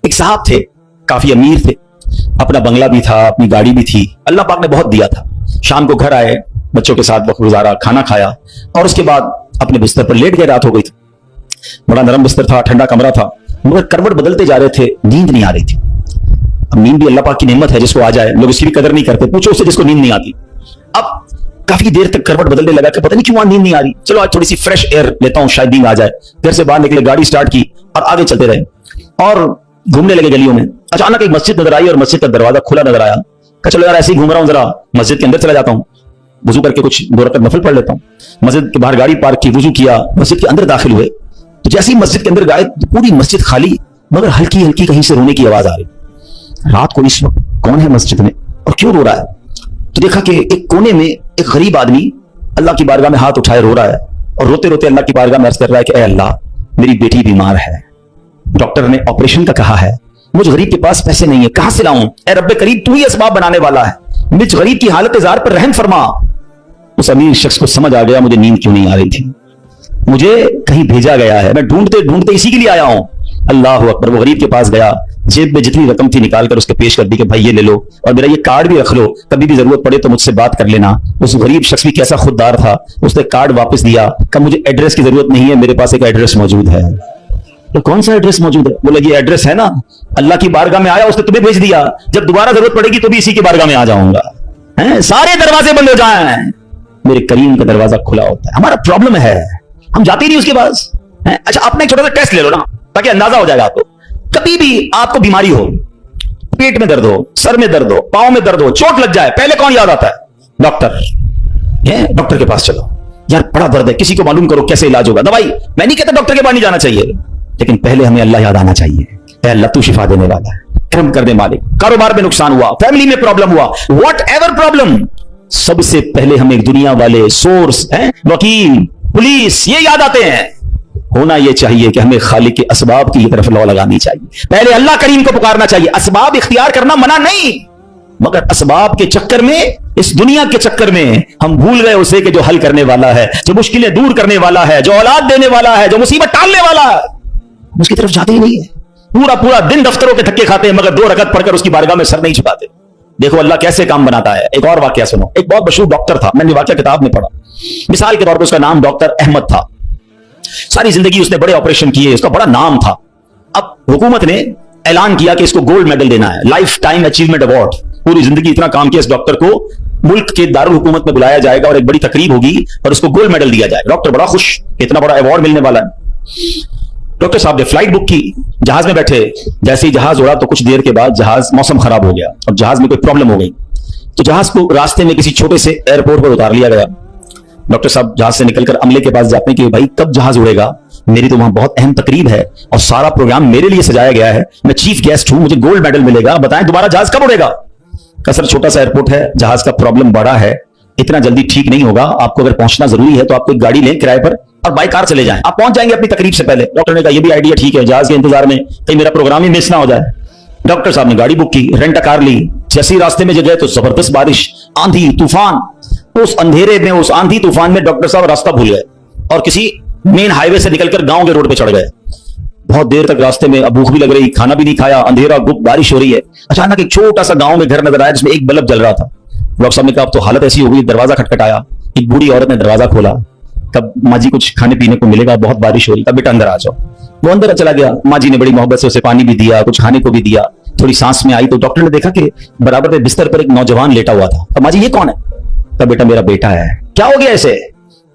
ایک صاحب تھے, کافی امیر تھے, اپنا بنگلہ بھی تھا, اپنی گاڑی بھی تھی, اللہ پاک نے بہت دیا تھا. شام کو گھر آئے, بچوں کے ساتھ وقت گزارا, کھانا کھایا اور اس کے بعد اپنے بستر پر لیٹ گئے. رات ہو گئی تھی, بڑا نرم بستر تھا, ٹھنڈا کمرہ تھا, مگر کروٹ بدلتے جا رہے تھے, نیند نہیں آ رہی تھی. اب نیند بھی اللہ پاک کی نعمت ہے, جس کو آ جائے, لوگ اس کی بھی قدر نہیں کرتے, پوچھو اس سے جس کو نیند نہیں آتی. اب کافی دیر تک کروٹ بدلنے لگا کہ پتہ نہیں کیوں نیند نہیں آ رہی, چلو آج تھوڑی سی فریش ایئر لیتا ہوں, شاید نیند آ جائے. گھر سے باہر نکلے, گاڑی سٹارٹ کی اور آگے چلتے رہے اور گھومنے لگے گلیوں میں. اچانک ایک مسجد نظر آئی اور مسجد کا دروازہ کھلا نظر آیا. کہ چلو یار ایسے ہی گھوم رہا ہوں, ذرا مسجد کے اندر چلا جاتا ہوں, وضو کر کے کچھ 2 رکعت نفل پڑھ لیتا ہوں. مسجد کے باہر گاڑی پارک کی, وضو کیا, مسجد کے اندر داخل ہوئے تو جیسے ہی مسجد کے اندر گئے پوری مسجد خالی, مگر ہلکی ہلکی کہیں سے رونے کی آواز آ رہی. رات کو اس وقت کون ہے مسجد میں اور کیوں رو رہا ہے؟ تو دیکھا کہ ایک کونے میں ایک غریب آدمی اللہ کی بارگاہ میں ہاتھ اٹھائے رو رہا ہے اور روتے روتے اللہ کی بارگاہ میں عرض کر رہا ہے کہ اے اللہ, میری بیٹی بیمار ہے, ڈاکٹر نے آپریشن کا کہا ہے, مجھ غریب کے پاس پیسے نہیں ہے, کہاں سے لاؤں؟ اے رب کریم, تو ہی اسباب بنانے والا ہے, مجھ غریب کی حالت زار پر رحم فرما. اس امیر شخص کو سمجھ آ گیا مجھے نیند کیوں نہیں آ رہی تھی, مجھے کہیں بھیجا گیا ہے, میں ڈھونڈتے ڈھونڈتے اسی کے لیے آیا ہوں. اللہ اکبر. وہ غریب کے پاس گیا, جیب میں جتنی رقم تھی نکال کر اس کے پیش کر دی کہ بھائی یہ لے لو اور میرا یہ کارڈ بھی رکھ لو, کبھی بھی ضرورت پڑے تو مجھ سے بات کر لینا. اس غریب شخص بھی کیسا خوددار تھا, اس نے کارڈ واپس دیا کہ مجھے ایڈریس کی ضرورت نہیں ہے, میرے پاس ایک ایڈریس موجود ہے. تو کون سا ایڈریس موجود ہے؟ بولا یہ ایڈریس ہے نا, اللہ کی بارگاہ میں آیا, اس نے تمہیں بھیج دیا, جب دوبارہ ضرورت پڑے گی تو بھی اسی کی بارگاہ میں آ جاؤں گا. سارے دروازے بند ہو جائیں, میرے کریم کا دروازہ کھلا ہوتا ہے. ہمارا پرابلم ہے ہم جاتے نہیں اس کے پاس. اچھا اپنا ایک چھوٹا سا ٹیسٹ لے لو نا, تاکہ اندازہ ہو جائے گا آپ کو. کبھی بھی آپ کو بیماری ہو, پیٹ میں درد ہو, سر میں درد ہو, پاؤں میں درد ہو, چوٹ لگ جائے, پہلے کون یاد آتا ہے؟ ڈاکٹر. ڈاکٹر کے پاس چلو, یار بڑا درد ہے, کسی کو معلوم کرو کیسے علاج ہوگا, دوائی. میں نہیں کہتا ڈاکٹر کے پاس نہیں جانا چاہیے, لیکن پہلے ہمیں اللہ یاد آنا چاہیے. اے اللہ تو شفا دینے والا ہے, کرم کر دے مالک. کاروبار میں نقصان ہوا, فیملی میں پرابلم ہوا, واٹ ایور پرابلم, سب سے پہلے ہمیں دنیا والے سورس, وکیل, پولیس, یہ یاد آتے ہیں. ہونا یہ چاہیے کہ ہمیں خالق کے اسباب کی طرف لو لگانی چاہیے, پہلے اللہ کریم کو پکارنا چاہیے. اسباب اختیار کرنا منع نہیں, مگر اسباب کے چکر میں, اس دنیا کے چکر میں ہم بھول گئے اسے کہ جو حل کرنے والا ہے, جو مشکلیں دور کرنے والا ہے, جو اولاد دینے والا ہے, جو مصیبت ٹالنے والا ہے, اس کی طرف جاتے ہی نہیں ہے. پورا دن دفتروں کے دھکے کھاتے ہیں, مگر 2 رکعت پڑھ کر اس کی بارگاہ میں سر نہیں جھکاتے. دیکھو اللہ کیسے کام بناتا ہے. ایک اور واقعہ سنو. ایک بہت مشہور ڈاکٹر تھا, میں نے واقعہ کتاب میں پڑھا. مثال کے طور پر اس کا نام ڈاکٹر احمد تھا. ساری زندگی اس نے بڑے آپریشن کیے, اس کا بڑا نام تھا. اب حکومت نے اعلان کیا کہ اس کو گولڈ میڈل دینا ہے, لائف ٹائم اچیومنٹ ایوارڈ. پوری زندگی اتنا کام کیا اس ڈاکٹر کو, ملک کے دارالحکومت میں بلایا جائے گا اور ایک بڑی تقریب ہوگی اور اس کو گولڈ میڈل دیا جائے گا. ڈاکٹر بڑا خوش, اتنا بڑا ایوارڈ ملنے والا ہے. ڈاکٹر صاحب نے فلائٹ بک کی, جہاز میں بیٹھے, جیسے ہی جہاز اڑا تو کچھ دیر کے بعد جہاز, موسم خراب ہو گیا اور جہاز میں کوئی پرابلم ہو گئی, تو جہاز کو راستے میں کسی چھوٹے سے ایئرپورٹ پر اتار لیا گیا. ڈاکٹر صاحب جہاز سے نکل کر عملے کے پاس جاتے ہیں کہ بھائی کب جہاز اڑے گا, میری تو وہاں بہت اہم تقریب ہے اور سارا پروگرام میرے لیے سجایا گیا ہے, میں چیف گیسٹ ہوں, مجھے گولڈ میڈل ملے گا, بتائیں دوبارہ جہاز کب اڑے گا؟ سر چھوٹا سا ایئرپورٹ ہے, جہاز کا پرابلم بڑا ہے, اتنا جلدی ٹھیک نہیں ہوگا, آپ کو اگر پہنچنا ضروری ہے تو آپ کو ایک گاڑی لیں کرائے پر اور بائی کار چلے جائیں, آپ پہنچ جائیں گے اپنی تقریب سے پہلے. ڈاکٹر نے کہا یہ بھی آئیڈیا ٹھیک ہے, جہاز کے انتظار میں کہیں میرا پروگرام ہی مس نہ ہو جائے. ڈاکٹر صاحب نے گاڑی بک کی, رینٹ کار لی. جیسے راستے میں گئے تو زبردست بارش, آندھی طوفان. اس اندھیرے میں, اس آندھی طوفان میں ڈاکٹر صاحب راستہ بھول گئے اور کسی مین ہائی وے سے نکل کر گاؤں کے روڈ پہ چڑھ گئے. بہت دیر تک راستے میں, اب بھوک بھی لگ رہی, کھانا بھی نہیں کھایا, اندھیرا گپ, بارش ہو رہی ہے. اچانک ایک چھوٹا سا گاؤں میں گھر نظر آیا جس میں ایک بلب جل رہا تھا. ڈاکٹر صاحب نے کہا اب تو حالت ایسی ہو گئی, دروازہ کھٹکھٹایا. ایک بوڑھی عورت نے دروازہ کھولا, کب ماں جی کچھ کھانے پینے کو ملے گا, بہت بارش ہو رہی, کب بیٹا اندر آ جاؤ. وہ اندر چلا گیا, ماں جی نے بڑی محبت سے اسے پانی بھی دیا, کچھ کھانے کو بھی دیا. تھوڑی سانس میں آئی تو ڈاکٹر نے دیکھا کہ برابر میں بستر پر ایک نوجوان لیٹا ہوا تھا. اب ماں جی یہ کون ہے؟ کہا بیٹا میرا بیٹا ہے. کیا ہو گیا اسے؟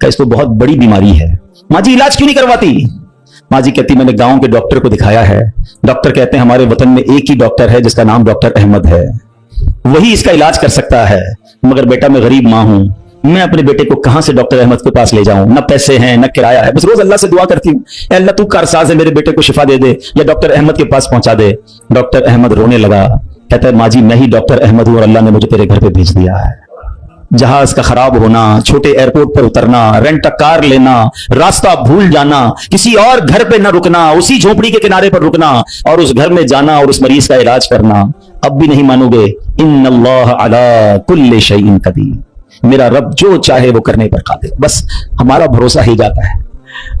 کہ اس کو بہت بڑی بیماری ہے. ماں جی علاج کیوں نہیں کرواتی؟ ماں جی کہتی میں نے گاؤں کے ڈاکٹر کو دکھایا ہے. ڈاکٹر کہتے ہیں ہمارے وطن میں ایک ہی ڈاکٹر ہے جس کا نام ڈاکٹر احمد ہے, وہی اس کا علاج کر سکتا ہے. مگر بیٹا میں غریب ماں ہوں, میں اپنے بیٹے کو کہاں سے ڈاکٹر احمد کے پاس لے جاؤں, نہ پیسے ہیں نہ کرایہ ہے. بس روز اللہ سے دعا کرتی ہوں, اے اللہ تو کارساز ہے, میرے بیٹے کو شفا دے دے یا ڈاکٹر احمد کے پاس پہنچا دے. ڈاکٹر احمد رونے لگا, کہتا ہے ماں جی میں ہی ڈاکٹر احمد ہوں اور اللہ نے مجھے تیرے گھر پہ بھیج دیا ہے. جہاز کا خراب ہونا, چھوٹے ایئرپورٹ پر اترنا, رینٹ کار لینا, راستہ بھول جانا, کسی اور گھر پہ نہ رکنا, اسی جھونپڑی کے کنارے پر رکنا اور اس گھر میں جانا اور اس مریض کا علاج کرنا. اب بھی نہیں مانو گے؟ ان اللہ علی کل شیء قدیر, میرا رب جو چاہے وہ کرنے پر قادر. بس ہمارا بھروسہ ہی جاتا ہے.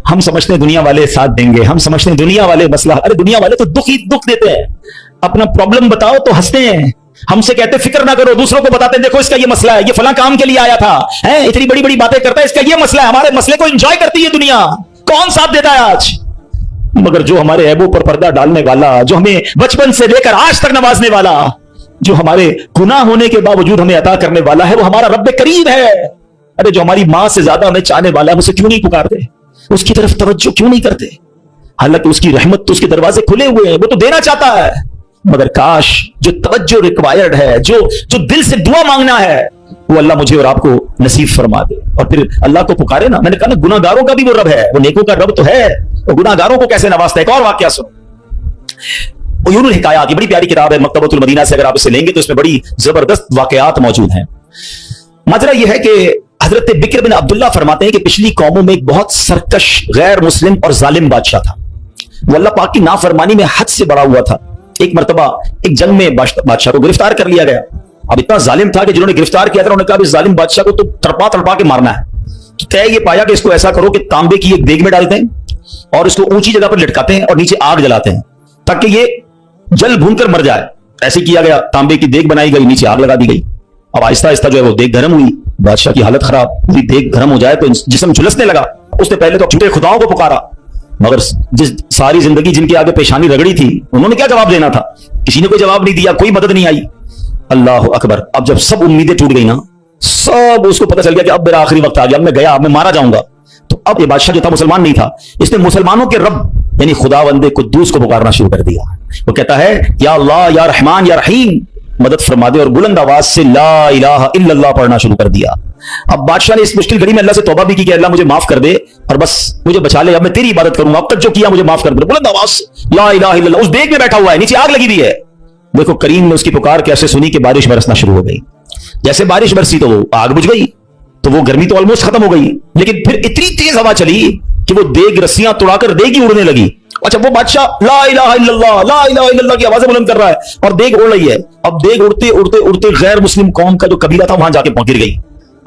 हम समझते हैं दुनिया वाले साथ देंगे, हम समझते हैं दुनिया वाले मसला, अरे दुनिया वाले तो दुख ही दुख देते हैं। अपना प्रॉब्लम बताओ तो हंसते हैं, हमसे कहते फिक्र ना करो, दूसरों को बताते हैं देखो इसका ये मसला है, ये फलां काम के लिए आया था, है इतनी बड़ी बड़ी बातें करता है, इसका ये मसला है। हमारे मसले को एंजॉय करती है दुनिया, कौन साथ देता है आज? मगर जो हमारे ऐबों पर पर्दा डालने वाला, जो हमें बचपन से लेकर आज तक नवाजने वाला, जो हमारे गुनाह होने के बावजूद हमें अता करने वाला है, वो हमारा रब करीम है। अरे जो हमारी मां से ज्यादा हमें चाहने वाला है, उसे क्यों नहीं पुकारते, उसकी तरफ तवज्जो क्यों नहीं करते? हालांकि उसकी रहमत तो उसके दरवाजे खुले हुए हैं, वो तो देना चाहता है, मगर काश जो तवज्जो रिक्वायर्ड है, जो दिल से दुआ मांगना है, वो अल्लाह मुझे और आपको नसीब फरमा दे। और फिर अल्लाह को पुकारे ना। मैंने कहा ना, गुनाहगारों का भी वो रब है, वो नेकों का रब तो है, वो गुनाहगारों को कैसे नवाजता है। एक और वाकया सुनो, उयूनुल हिकायात, ये बड़ी प्यारी किताब है मकतबतुल मदीना से, अगर आप इसे लेंगे तो इसमें बड़ी जबरदस्त वाकयात मौजूद हैं। माजरा यह है कि हजरत बिक्र बिन अब्दुल्ला फरमाते हैं कि पिछली कौमों में एक बहुत सरकश, गैर मुस्लिम और जालिम बादशाह था। वो अल्लाह पाक की नाफरमानी में हद से बड़ा हुआ था। एक मरतबा एक जंग में बादशाह को गिरफ्तार कर लिया गया। अब इतना जालिम था कि जिन्होंने गिरफ्तार किया था उन्होंने कहा इस जालिम बादशाह को तो तड़पा तड़पा के मारना है। तो तय ये पाया कि इसको ऐसा करो कि तांबे की एक देग में डालते हैं और इसको ऊंची जगह पर लटकाते हैं और नीचे आग जलाते हैं ताकि ये जल भूनकर मर जाए। ऐसे किया गया, तांबे की देग बनाई गई, नीचे आग लगा दी गई। अब आहिस्ता आहिस्ता जो है वो देग गर्म हुई, बादशाह की हालत खराब, पूरी देग गर्म हो जाए तो जिस्म झुलसने लगा। उसने पहले तो झूठे खुदाओं को पुकारा, मगर जिस सारी जिंदगी जिनके आगे पेशानी रगड़ी थी उन्होंने क्या जवाब देना था? किसी ने कोई जवाब नहीं दिया, कोई मदद नहीं आई। अल्लाह अकबर। अब जब सब उम्मीदें टूट गई ना, सब उसको पता चल गया कि अब मेरा आखिरी वक्त आ गया, अब मैं गया, अब मैं मारा जाऊंगा। तो अब ये बादशाह जो था मुसलमान नहीं था, इसने मुसलमानों के रब यानी खुदावंदे कुद्दूस को पुकारना शुरू कर दिया। वो कहता है या अल्लाह या रहमान या रहीम मदद फरमा दे, और बुलंद आवाज से ला इलाहा इल्लल्लाह पढ़ना शुरू कर दिया। अब बादशाह ने इस मुश्किल घड़ी में अल्लाह से तौबा भी की कि अल्लाह मुझे माफ कर दे और बस मुझे बचा ले, अब मैं तेरी इबादत करूंगा, अब तक जो किया मुझे माफ कर दे। बुलंद आवाज ला इलाहा इल्लल्लाह। उस देग में बैठा हुआ है, नीचे आग लगी हुई है। देखो करीम ने उसकी पुकार कैसे सुनी कि बारिश बरसना शुरू हो गई। जैसे बारिश बरसी तो वो आग बुझ गई, तो वो गर्मी तो ऑलमोस्ट खत्म हो गई, लेकिन फिर इतनी तेज हवा चली कि वो देग रस्सियां तोड़ाकर देग ही उड़ने लगी। अच्छा, वो बादशाह ला इलाहा इल्लल्लाह की आवाजें बुलंद कर रहा है और देग उड़ रही है। अब देग उड़ते उड़ते उड़ते गैर मुस्लिम कौम का जो कबीला था वहां जाके पहुंच गई।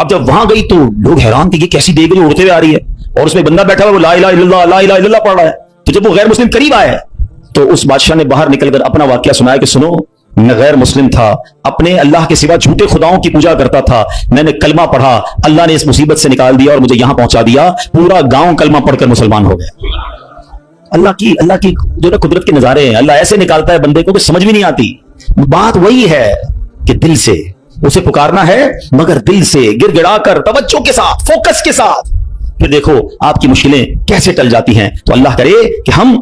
अब जब वहां गई तो लोग हैरान थे कि कैसी देग जो उड़ते हुए आ रही है और उसमें बंदा बैठा हुआ वो ला इलाहा इल्लल्लाह पढ़ रहा है। तो जब वो गैर मुस्लिम करीब आए तो उस बादशाह ने बाहर निकलकर अपना वाकया सुनाया कि सुनो, मैं गैर मुस्लिम था, अपने अल्लाह के सिवा झूठे खुदाओं की पूजा करता था, मैंने कलमा पढ़ा, अल्लाह ने इस मुसीबत से निकाल दिया और मुझे यहां पहुंचा दिया, पूरा गांव कलमा पढ़कर मुसलमान हो गया। अल्लाह की जो ना कुदरत के नजारे हैं, अल्लाह ऐसे निकालता है बंदे को कि समझ भी नहीं आती। बात वही है कि दिल से उसे पुकारना है, मगर दिल से गिड़गिड़ाकर तवज्जो के साथ, फोकस के साथ, फिर देखो आपकी मुश्किलें कैसे टल जाती हैं। तो अल्लाह करे कि हम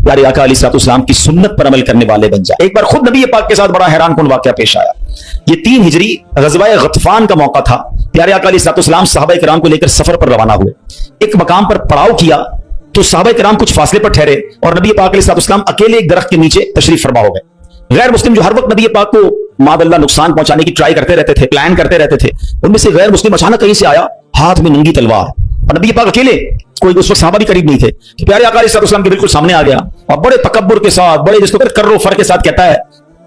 प्यारे आका अलैहिस्सलाम की सुन्नत पर अमल करने वाले बन जाए। एक बार खुद नबी पाक के साथ बड़ा हैरान कुन वाकया पेश आया। ये 3 हिजरी गज़वाए गतफान का मौका था। प्यारे आका अलैहिस्सलाम सहाबा किराम को लेकर सफर पर रवाना हुए। एक मकाम पर पड़ाव किया तो सहाबा किराम कुछ फासले पर ठहरे और नबी पाक अलैहिस्सलाम अकेले एक दरख्त के नीचे तशरीफ फरमा हो गए। गैर मुस्लिम जो हर वक्त नबी पाक को मादअल्लाह नुकसान पहुंचाने की ट्राई करते रहते थे, प्लान करते रहते थे, उनमें से गैर मुस्लिम अचानक कहीं से आया, हाथ में नंगी तलवार, और नबी पाक अकेले, कोई उस वक्त सहाबा भी करीब नहीं थे। तो प्यारे आका अलैहिस्सलाम के बिल्कुल सामने आ गया और बड़े तकब्बुर के साथ, बड़े जिसको कर्रो फर के साथ कहता है,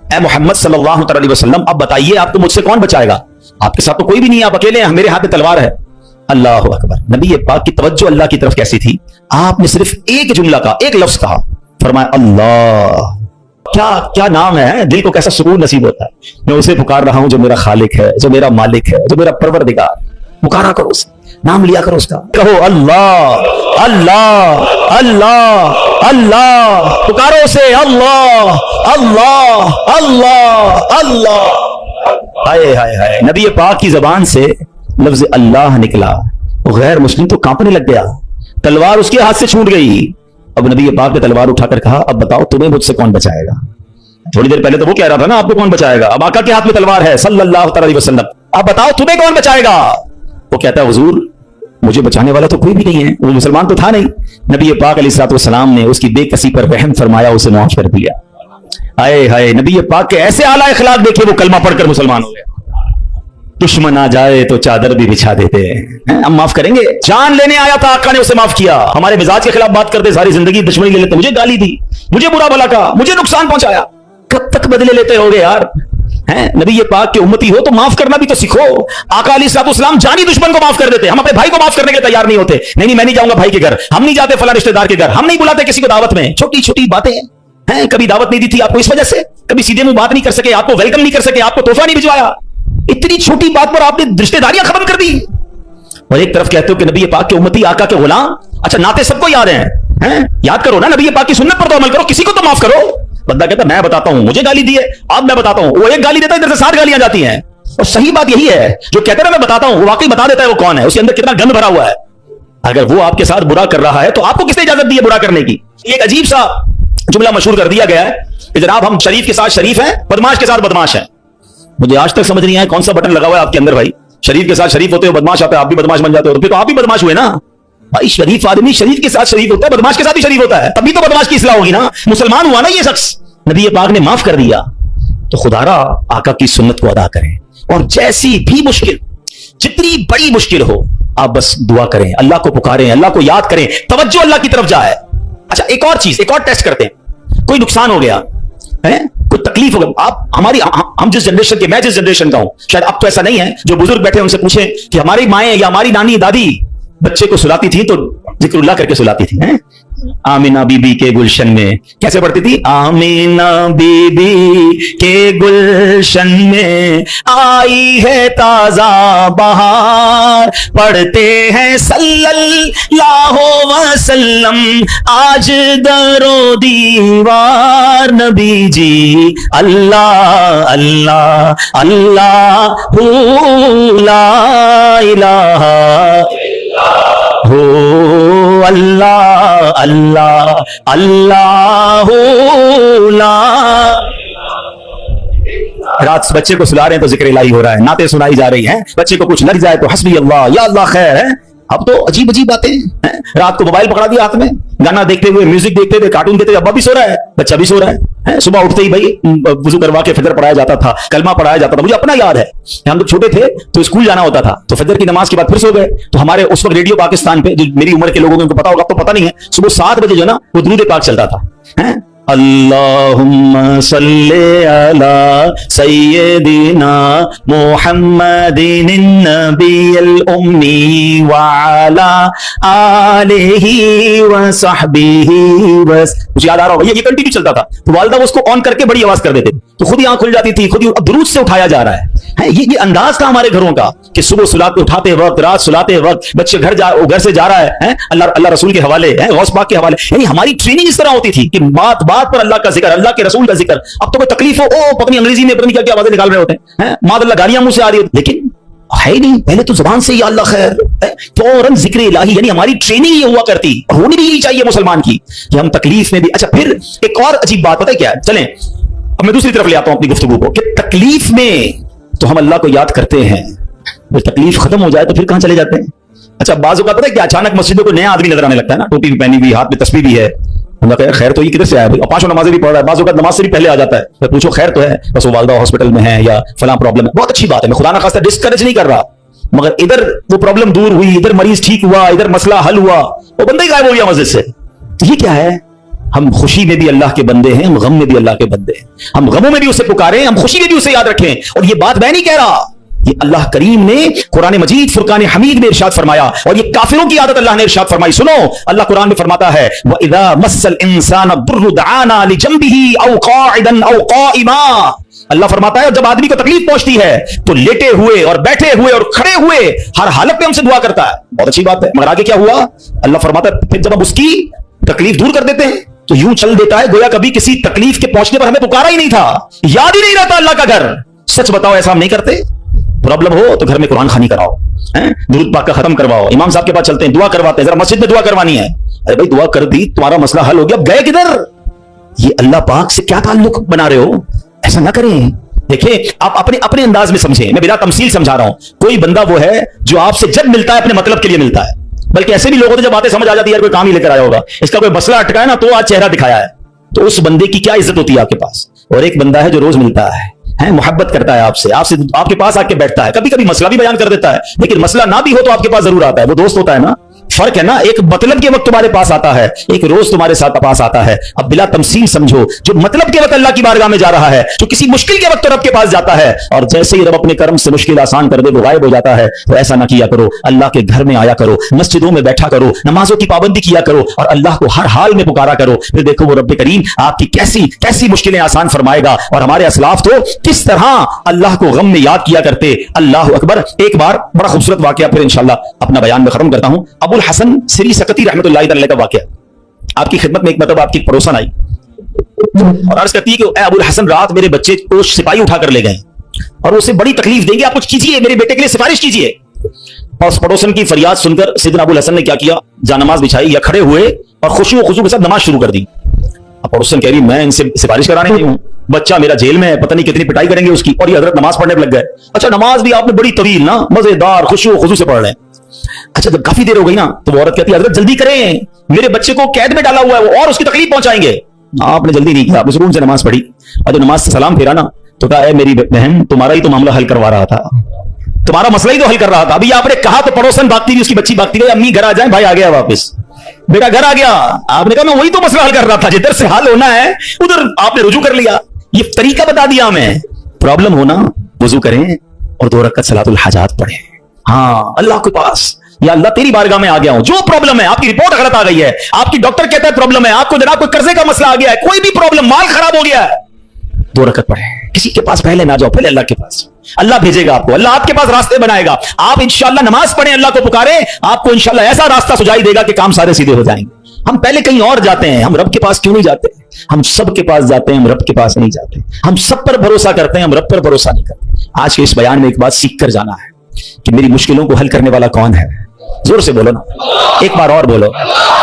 ए मोहम्मद सल्लल्लाहु अलैहि वसल्लम, अब बताइए आपको मुझसे कौन बचाएगा? आपके साथ तो कोई भी नहीं है, आप अकेले हैं, मेरे हाथ में तलवार है। अल्लाह अकबर। नबी पाक की तवज्जो अल्लाह की तरफ कैसी थी, आपने सिर्फ एक जुमला का, एक लफ्ज कहा, फरमाया अल्लाह। क्या नाम है, दिल को कैसा सुकून नसीब होता है। मैं उसे पुकार रहा हूं जो मेरा खालिक है, जो मेरा मालिक है, जो मेरा परवरदिगार। पुकारा करो उसे, नाम लिया करो उसका, कहो अल्लाह अल्लाह अल्लाह अल्लाह, पुकारो उसे अल्लाह अल्लाह अल्लाह अल्लाह। हाय हाय हाय, नबी पाक की जबान से लफ्ज अल्लाह निकला, गैर मुस्लिम तो कांपने लग गया, तलवार उसके हाथ से छूट गई। अब नबी पाक ने तलवार उठाकर कहा, अब बताओ तुम्हें मुझसे कौन बचाएगा? थोड़ी देर पहले तो वो कह रहा था ना आपको कौन बचाएगा, अब आका के हाथ में तलवार है सल्लल्लाहु अलैहि वसल्लम, अब बताओ तुम्हें कौन बचाएगा? वो कहता है हुजूर मुझे बचाने वाला तो कोई भी नहीं है, वो मुसलमान तो था नहीं। नबी पाक अलैहिस्सलाम ने उसकी बेकसी पर रहम फरमाया, उसे माफ कर दिया। आए हाय, नबी पाक के ऐसे आला इखलाक देखिए, वो कलमा पढ़कर मुसलमान हो गया। दुश्मन आ जाए तो चादर भी बिछा देते हैं, हम माफ करेंगे। जान लेने आया था, आका ने उसे माफ किया। हमारे मिजाज के खिलाफ बात करते, सारी जिंदगी दुश्मनी ले लेते, मुझे गाली दी, मुझे बुरा भला कहा, मुझे नुकसान पहुंचाया, कब तक बदले लेते होगे यार? हैं? नबी ये पाक के उम्मती हो तो माफ करना भी तो सीखो। आका अलैहिस्सलाम जानी दुश्मन को माफ कर देते, हम अपने भाई को माफ करने के लिए तैयार नहीं होते। नहीं मैं नहीं जाऊंगा भाई के घर, हम नहीं जाते फला रिश्तेदार के घर, हम नहीं बुलाते किसी को दावत में। छोटी छोटी बातें हैं। कभी दावत नहीं दी थी आपको इस वजह से, कभी सीधे मुंह बात नहीं कर सके, आपको वेलकम नहीं कर सके, आपको तोहफा नहीं भिजवाया, इतनी छोटी बात पर आपने रिश्तेदारियां खत्म कर दी। और एक तरफ कहते हो कि नबी पाक के उम्मती, आका के गुलाम। अच्छा नाते सबको याद हैं? याद करो ना, नबी पाक की सुन्नत पर तो अमल करो, किसी को तो माफ करो। बंदा कहता मैं बताता हूं, मुझे गाली दी है, अब मैं बताता हूं। वो एक गाली देता है, इधर से 7 गालियां जाती हैं। और सही बात यही है, जो कहते हैं ना मैं बताता हूं, वो वाकई बता देता है वो कौन है, उसके अंदर कितना गंद भरा हुआ है। अगर वो आपके साथ बुरा कर रहा है तो आपको किसने इजाजत दी है बुरा करने की? एक अजीब सा जुमला मशहूर कर दिया गया है कि जनाब हम शरीफ के साथ शरीफ हैं, बदमाश के साथ बदमाश हैं। मुझे आज तक समझ नहीं आया कौन सा बटन लगा हुआ है आपके अंदर भाई। शरीफ के साथ शरीफ होते हो, बदमाश आता है, आप भी बदमाश बन जाते हो, तो फिर तो आप भी बदमाश हुए ना भाई। शरीफ आदमी शरीफ के साथ शरीफ होता है, बदमाश के साथ भी शरीफ होता है, तभी तो बदमाश की इस्लाह होगी ना। मुसलमान हुआ ना ये शख्स, नबी पाक ने माफ कर दिया। तो खुदारा आका की सुन्नत को अदा करें, और जैसी भी मुश्किल, जितनी बड़ी मुश्किल हो, आप बस दुआ करें, अल्लाह को पुकारें, अल्लाह को याद करें, तवज्जो अल्लाह की तरफ जाए। अच्छा एक और चीज, एक और टेस्ट करते हैं। कोई नुकसान हो गया है, कोई तकलीफ हो गई, आप हमारी हम जिस जनरेशन के, मैं जिस जनरेशन का हूं, शायद अब तो ऐसा नहीं है, जो बुजुर्ग बैठे उनसे पूछें कि हमारी माएं या हमारी नानी दादी बच्चे को सुलाती थी तो जिक्रुल्लाह करके सुलाती थी, हैं? आमीना बीबी के गुलशन में कैसे पढ़ती थी? आमीना बीबी के गुलशन में आई है ताजा बहार, पढ़ते हैं सल्लल्लाहु वसल्लम आज दरो दीवार। नबी जी अल्लाह अल्लाह अल्लाह ला इलाहा हो अल्लाह अल्लाह अल्लाह ला। रात बच्चे को सुला रहे हैं तो जिक्र इलाही हो रहा है, नाते सुनाई जा रही हैं, बच्चे को कुछ लग जाए तो हस्बी अल्लाह या अल्लाह खैर है। अब तो अजीब अजीब बातें हैं। रात को मोबाइल पकड़ा दिया हाथ में, गाना देखते हुए, म्यूजिक देखते हुए, कार्टून देखते हुए, अब्बा भी सो रहा है, बच्चा भी सो रहा है। सुबह उठते ही भाई वुजू करवा के फजर पढ़ाया जाता था, कलमा पढ़ाया जाता था। मुझे अपना याद है, हम जब छोटे थे तो स्कूल जाना होता था, तो फजर की नमाज के बाद फिर सो गए, तो हमारे उस वक्त रेडियो पाकिस्तान पे, जो मेरी उम्र के लोगों को पता होगा, तो पता नहीं है, सुबह 7 बजे जो ना वो दुरूद पाक चलता था, अल्लाहुम्मा सल्ली अला सय्यिदिना मुहम्मदिन नबिय्यिल उम्मी व अला आलिहि व सहबिहि वस। मुझे याद आ रहा होगा ये कंटिन्यू चलता था, तो वालिदा उसको ऑन करके बड़ी आवाज कर देते, तो खुद ही आंख खुल जाती थी, खुद ही दुरूद से उठाया जा रहा है। ये अंदाज था हमारे घरों का कि सुबह सुलाते उठाते वक्त, रात सुलाते वक्त, बच्चे घर से जा रहा है, अल्लाह रसूल के हवाले है, गौस पाक के हवाले, यानी हमारी ट्रेनिंग इस तरह होती थी कि बात बात पर अल्लाह का जिक्र, अल्लाह के रसूल का जिक्र। अब तो कोई तकलीफ हो, ओ पता नहीं अंग्रेजी में पता नहीं क्या क्या आवाजें निकाल रहे होते हैं, मादल्ला गालियां मुंह से आ रही होती, लेकिन है नहीं, पहले तो जुबान से या अल्लाह खैर, फौरन जिक्र इलाही, यानी हमारी ट्रेनिंग ये हुआ करती, और होनी भी यही चाहिए मुसलमान की कि हम तकलीफ में भी। अच्छा फिर एक और अजीब बात पता है क्या, चलें अब मैं दूसरी तरफ ले आता हूं अपनी गुफ्तगू को, कि तकलीफ में तो हम अल्लाह को याद करते हैं, जब तकलीफ खत्म हो जाए तो फिर कहां चले जाते हैं। अच्छा बाजू का पता है क्या, अचानक मस्जिदों को नया आदमी नजर आने लगता है ना, टोपी भी पहनी हुई, हाथ में तस्बीह भी है, हम कहा खैर तो ये किधर से आया भाई, 5 नमाजें भी पढ़ रहा है, बाजू का नमाज से भी पहले आ जाता है, मैं पूछो खैर तो है, बस वो वालदा हॉस्पिटल में है या फलां प्रॉब्लम है, बहुत अच्छी बात है, मैं खुदा ना खास्ता डिस्करेज नहीं कर रहा, मगर इधर वो प्रॉब्लम दूर हुई, इधर मरीज ठीक हुआ, इधर मसला हल हुआ, वो बंदा ही गायब हो गया मस्जिद से। तो ये क्या है, हम खुशी में भी अल्लाह के बंदे हैं, हम गम में भी अल्लाह के बंदे हैं, हम गमों में भी उसे पुकारें, हम खुशी में भी उसे याद रखें। और ये बात मैं नहीं कह रहा, ये अल्लाह करीम ने कुरान मजीद फुरकान हमीद में इरशाद फरमाया, और ये काफिरों की आदत अल्लाह ने इरशाद फरमाई। सुनो, अल्लाह कुरान में फरमाता है, व इज़ा मस्सल इंसान दुर्रु दआना लिजंबिही औ काइदन औ काइमा। अल्लाह फरमाता है जब आदमी को तकलीफ पहुंचती है तो लेटे हुए और बैठे हुए और खड़े हुए हर हालत में हमसे दुआ करता है। बहुत अच्छी बात है, मगर आगे क्या हुआ, अल्लाह फरमाता है फिर जब हम उसकी तकलीफ दूर कर देते हैं तो यूं चल देता है गोया कभी किसी तकलीफ के पहुंचने पर हमें पुकारा ही नहीं था, याद ही नहीं रहता अल्लाह का घर। सच बताओ ऐसा हम नहीं करते? प्रॉब्लम हो तो घर में कुरान खानी कराओ, दुरूद पाक का खत्म करवाओ, इमाम साहब के पास चलते हैं, दुआ करवाते हैं, जरा मस्जिद में दुआ करवानी है, अरे भाई दुआ कर दी, तुम्हारा मसला हल हो गया, अब गए किधर? ये अल्लाह पाक से क्या ताल्लुक बना रहे हो, ऐसा ना करें। देखिए आप अपने अपने अंदाज में समझें, मैं बिना तमसील समझा रहा हूं। कोई बंदा वो है जो आपसे जब मिलता है अपने मतलब के लिए मिलता है, बल्कि ऐसे भी लोगों को जब बातें समझ आ जाती है यार कोई काम ही लेकर आया होगा, इसका कोई मसला अटका है ना तो आज चेहरा दिखाया है, तो उस बंदे की क्या इज्जत होती है आपके पास। और एक बंदा है जो रोज मिलता है, मोहब्बत करता है आपसे, आपके पास आके बैठता है, कभी कभी मसला भी बयान कर देता है, लेकिन मसला ना भी हो तो आपके पास जरूर आता है, वो दोस्त होता है ना, فرق ہے ना, एक मतलब के वक्त तुम्हारे पास आता है, एक रोज तुम्हारे साथ पास आता है. अब बिला तमसील समझो, जो मतलब के वक्त अल्लाह की बारगाह में जा रहा है, जो किसी मुश्किल के वक्त रब के पास जाता है, और जैसे ही रब अपने कर्म से मुश्किल आसान कर दे वो गायब हो जाता है. तो ऐसा ना किया करो, अल्लाह के घर में आया करो, मस्जिदों में बैठा करो, नमाजों की पाबंदी किया करो और अल्लाह को हर हाल में पुकारा करो. फिर देखो वो रब करीम आपकी कैसी कैसी मुश्किलें आसान फरमाएगा. और हमारे असलाफ तो किस तरह अल्लाह को गम में याद किया करते. अल्लाह अकबर. एक बार बड़ा खूबसूरत वाकया, फिर इंशाल्लाह अपना बयान में खत्म करता हूं. अबुल हसन सिरी सकती रहमतुल्लाह अलैह का वाकया. आपकी खिदमत में एक मतलब आपकी पड़ोसन आई और अर्ज करती है कि ए अबुल हसन, रात मेरे बच्चे को सिपाही उठा कर ले गए और उसे बड़ी तकलीफ देंगे, आप कुछ कीजिए, मेरे बेटे के लिए सिफारिश कीजिए. और पड़ोसन की फरियाद सुनकर सैयदना अबुल हसन ने क्या किया, जानमाज बिछाई या खड़े हुए और खुशू खुशू के साथ नमाज शुरू कर दी. अब पड़ोसन कह रही मैं इनसे सिफारिश कराने नहीं हूं, बच्चा मेरा जेल में है, पता नहीं कितनी पिटाई करेंगे उसकी, और ये हजरत नमाज पढ़ने लग गए. अच्छा, नमाज भी आपने बड़ी तवील ना, मजेदार खुशू खुशू से पढ़ रहे हैं. अच्छा, जब काफी देर हो गई ना तो वो औरत कहती है हजरत जल्दी करें, मेरे बच्चे को कैद में डाला हुआ है और उसकी तकलीफ पहुंचाएंगे. आपने जल्दी नहीं किया, आपने सुकून से नमाज पढ़ी और जब नमाज से सलाम फेरा ना तो कहा है मेरी बहन, तुम्हारा ही तो मामला हल करवा रहा था, तुम्हारा मसला ही तो हल कर रहा था. अभी आपने कहा तो पड़ोसन भागती गई, उसकी बच्ची भागती गई, अम्मी घर आ जाए, भाई आ गया वापस, बेटा घर आ गया. आपने कहा मैं वही तो मसला हल कर रहा था, जिधर से हल होना है उधर आपने रुजू कर लिया. ये तरीका बता दिया हमें. प्रॉब्लम होना वजू करें और 2 रकात सलातुल हाजात पढ़ें. हाँ, अल्लाह के पास, या अल्लाह तेरी बारगाह में आ गया हूं, जो प्रॉब्लम है, आपकी रिपोर्ट गलत आ गई है, आपकी डॉक्टर कहता है प्रॉब्लम है, आपको जनाब कोई कर्जे का मसला आ गया है, कोई भी प्रॉब्लम, माल खराब हो गया है, 2 रकात पढ़े. किसी के पास पहले ना जाओ, पहले अल्लाह के पास. अल्लाह भेजेगा आपको, अल्लाह आपके पास रास्ते बनाएगा. आप इंशाअल्लाह नमाज पढ़ें, अल्लाह को पुकारें, आपको इंशाअल्लाह ऐसा रास्ता सुझाई देगा कि काम सारे सीधे हो जाएंगे. हम पहले कहीं और जाते हैं, हम रब के पास क्यों नहीं जाते? हम सब के पास जाते हैं, हम रब के पास नहीं जाते. हम सब पर भरोसा करते हैं, हम रब पर भरोसा नहीं करते. आज के इस बयान में एक बात सीख कर जाना है कि मेरी मुश्किलों को हल करने वाला कौन है. जोर से बोलो ना, एक बार और बोलो.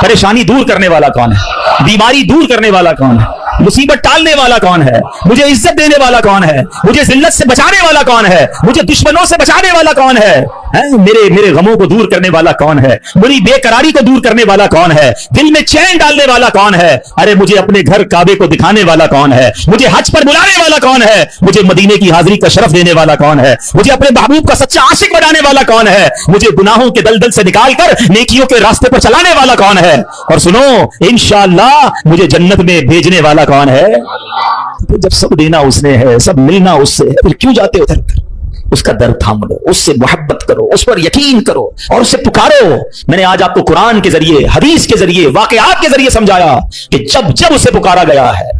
परेशानी दूर करने वाला कौन है? बीमारी दूर करने वाला कौन है? मुसीबत टालने वाला कौन है? मुझे इज्जत देने वाला कौन है? मुझे जिल्लत से बचाने वाला कौन है? मुझे दुश्मनों से बचाने वाला कौन है? मेरे गमों को दूर करने वाला कौन है? मेरी बेकरारी को दूर करने वाला कौन है? दिल में चैन डालने वाला कौन है? अरे मुझे अपने घर काबे को दिखाने वाला कौन है? मुझे हज पर बुलाने वाला कौन है? मुझे मदीने की हाजिरी का शरफ देने वाला कौन है? मुझे अपने महबूब का सच्चा आशिक बनाने वाला कौन है? मुझे गुनाहों के दलदल से निकालकर नेकियों के रास्ते पर चलाने वाला कौन है? और सुनो, इंशाअल्लाह मुझे जन्नत में भेजने वाला कौन है? तो जब सब देना उसने है, सब मिलना उससे है, फिर क्यों जाते उधर? उसका दर्द थाम लो, उससे मोहब्बत करो, उस पर यकीन करो और उससे पुकारो. मैंने आज आपको कुरान के जरिए, हदीस के जरिए, वाकयात के जरिए समझाया कि जब जब उसे पुकारा गया है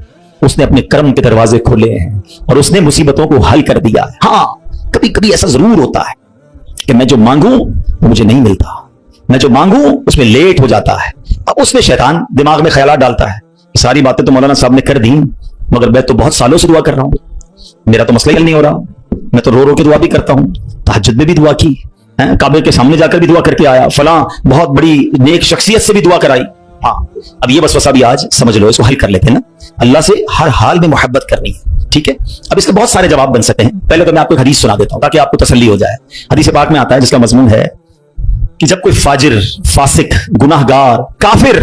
उसने अपने कर्म के दरवाजे खोले हैं और उसने मुसीबतों को हल कर दिया है. हाँ, कभी कभी ऐसा जरूर होता है कि मैं जो मांगू वो मुझे नहीं मिलता, मैं जो मांगू उसमें लेट हो जाता है. अब उसमें शैतान दिमाग में ख्यालात डालता है, सारी बातें तो मौलाना साहब ने कर दी, मगर मैं तो बहुत सालों से दुआ कर रहा हूं, मेरा तो मसला ही हल नहीं हो रहा. मैं तो रो रो के दुआ भी करता हूं, तहज्जुद में भी दुआ की, काबे के सामने जाकर भी दुआ करके आया, फलां बहुत बड़ी नेक शख्सियत से भी दुआ कराई. हाँ, अब ये वसवसा भी आज समझ लो, इसको हल कर लेते हैं ना. अल्लाह से हर हाल में मोहब्बत करनी है, ठीक है. अब इसके बहुत सारे जवाब बन सकते हैं. पहले तो मैं आपको एक हदीस सुना देता हूं ताकि आपको तसल्ली हो जाए. हदीस पाक में आता है जिसका मजमून है कि जब कोई फाजिर, फासिक, गुनाहगार, काफिर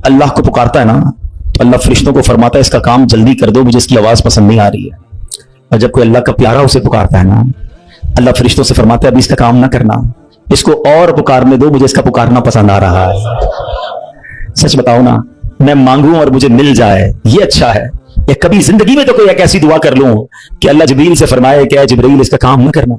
अल्लाह को पुकारता है ना तो अल्लाह फरिश्तों को फरमाता है इसका काम जल्दी कर दो, मुझे इसकी आवाज पसंद नहीं आ रही है. और जब कोई अल्लाह का प्यारा उसे पुकारता है ना, अल्लाह फरिश्तों से फरमाता है अभी इसका काम ना करना, इसको और पुकारने दो, मुझे इसका पुकारना पसंद आ रहा है. सच बताओ ना, मैं मांगू और मुझे मिल जाए ये अच्छा है, या कभी जिंदगी में तो कोई एक ऐसी दुआ कर लूं कि अल्लाह जिब्रील से फरमाए क्या जिब्रील इसका काम ना करना,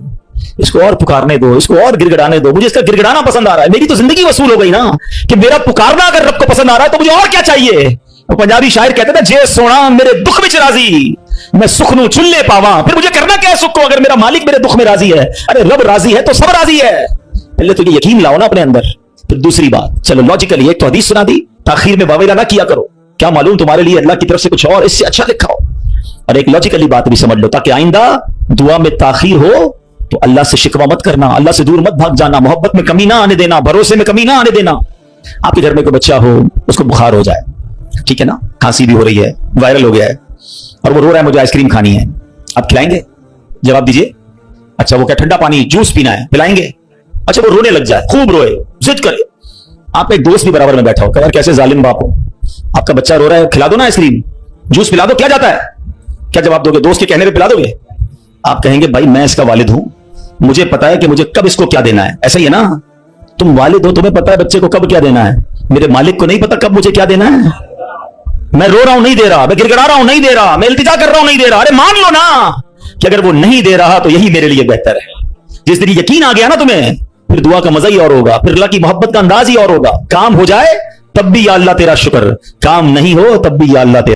इसको और पुकारने दो, इसको और गिड़गिड़ाने दो, मुझे इसका गिड़गिड़ाना पसंद आ रहा है. मेरी तो जिंदगी वसूल हो गई ना कि मेरा पुकारना अगर रब को पसंद आ रहा है तो मुझे और क्या चाहिए. वो पंजाबी शायर कहते थे जे सोना मेरे दुख में राजी, मैं सुख नू चुल्ले पावा. फिर मुझे करना क्या है सुख को अगर मेरा मालिक मेरे दुख में राजी है? अरे रब राजी है तो सब राजी है. पहले तो ये यकीन लाओ ना अपने अंदर. फिर दूसरी बात, चलो लॉजिकली एक तो हदीस सुना दी, ताखीर में वावेला ना किया करो, क्या मालूम तुम्हारे लिए अल्लाह की तरफ से कुछ और इससे अच्छा लिखा हो. और एक लॉजिकली बात भी समझ लो ताकि आइंदा दुआ में ताखीर हो तो अल्लाह से शिकवा मत करना, अल्लाह से दूर मत भाग जाना, मोहब्बत में कमी ना आने देना, भरोसे में कमी ना आने देना. आपके घर में कोई बच्चा हो, उसको बुखार हो जाए, ठीक है ना, खांसी भी हो रही है, वायरल हो गया है और वो रो रहा है मुझे आइसक्रीम खानी है, आप खिलाएंगे? जवाब दीजिए. अच्छा, वो क्या ठंडा पानी जूस पीना है, पिलाएंगे? अच्छा, वो रोने लग जाए, खूब रोए, जिद करे, आप एक दोस्त भी बराबर में बैठा हो, यार कैसे जालिम बाप हो, आपका बच्चा रो रहा है, खिला दो ना आइसक्रीम, जूस पिला दो, क्या जाता है? क्या जवाब दोगे? दोस्त के कहने पे पिला दोगे? आप कहेंगे भाई मैं इसका वालिद हूं, मुझे पता है कि मुझे कब इसको क्या देना है, ऐसा ही है ना. तुम वालिद हो, तुम्हें पता है बच्चे को कब क्या देना है। मेरे मालिक को नहीं पता कब मुझे क्या देना है। मैं रो रहा हूं नहीं दे रहा, मैं गिड़गिड़ा रहा हूं नहीं दे रहा, मैं इल्तिजा कर रहा हूं नहीं दे रहा। अरे मान लो ना कि अगर वो नहीं दे रहा तो यही मेरे लिए बेहतर है। जिस दिन यकीन आ गया ना तुम्हें, फिर दुआ का मजा ही और होगा, फिर अल्लाह की मोहब्बत का अंदाज ही और होगा। काम हो जाए तब भी या अल्लाह तेरा शुक्र, काम नहीं हो तब भी या अल्लाह तेरा